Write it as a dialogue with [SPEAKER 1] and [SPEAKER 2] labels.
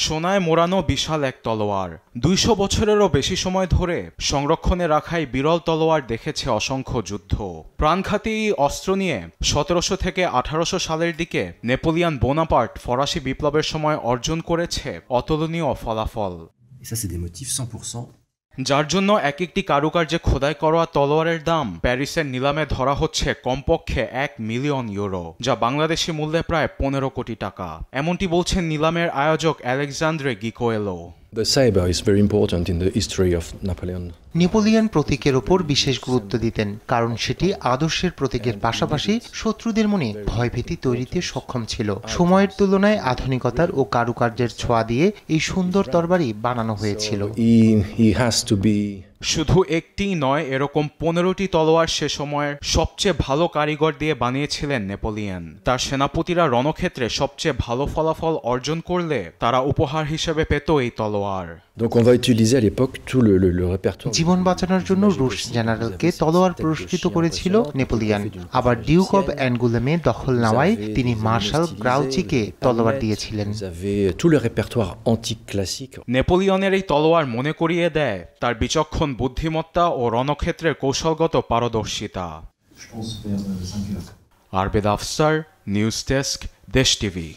[SPEAKER 1] সোনায় মোড়ানো বিশাল এক তলোয়ার ২০০ বছরেরও বেশি সময় ধরে সংরক্ষণে রাখাই বিরল তলোয়ার দেখেছে অসংখ্য যুদ্ধ। প্রাণঘাতী অস্ত্র নিয়ে ১৭০০ থেকে ১৮০০ সালের দিকে নেপোলিয়ন বোনাপার্ট ফরাসি বিপ্লবের সময় অর্জন করেছে অতুলনীয় ফলাফল। যার জন্য এক একটি কারুকার্যে খোদাই করা তলোয়ারের দাম প্যারিসের নিলামে ধরা হচ্ছে কমপক্ষে ১ মিলিয়ন ইউরো, যা বাংলাদেশি মূল্যে প্রায় ১৫ কোটি টাকা। এমনটি বলছেন নিলামের আয়োজক Alexandre গিকোয়েলো।
[SPEAKER 2] The saber is very important in the history of Napoleon.
[SPEAKER 3] Napoleon প্রতীকের ওপর বিশেষ গুরুত্ব দিতেন, কারণ সেটি আদর্শের প্রতীকের পাশাপাশি শত্রুদের মনে ভয়ভীতি তৈরিতে সক্ষম ছিল। সময়ের তুলনায় আধুনিকতার ও কারুকার্যের ছোঁয়া দিয়ে এই সুন্দর তরবারি বানানো হয়েছিল।
[SPEAKER 2] He has to be
[SPEAKER 1] শুধু একটি নয়, এরকম ১৫টি তলোয়ার সে সময়ের সবচেয়ে ভালো কারিগর দিয়ে বানিয়েছিলেন নেপোলিয়ন। তার সেনাপতিরা রণক্ষেত্রে সবচেয়ে ভালো ফলাফল অর্জন করলে তারা উপহার হিসেবে পেত এই তলোয়ার।
[SPEAKER 2] Donc on va utiliser à l'époque tout le répertoire.
[SPEAKER 3] জীবন বাঁচানোর জন্য রুশ জেনারেলকে তলোয়ার পুরস্কৃত করেছিল নেপোলিয়ন। আবার ডিউক অব অ্যাঙ্গুলেমে দখল নেওয়ায় তিনি মার্শাল গ্রাউচিকে তলোয়ার দিয়েছিলেন।
[SPEAKER 2] Vous avez tout le répertoire antique classique.
[SPEAKER 1] নেপোলিয়নের এই তলোয়ার মনে করিয়ে দেয় তার বিচক্ষণ বুদ্ধিমত্তা ও রণক্ষেত্রের কৌশলগত পারদর্শিতা। আরবেদ আফসার, নিউজ ডেস্ক, দেশ টিভি।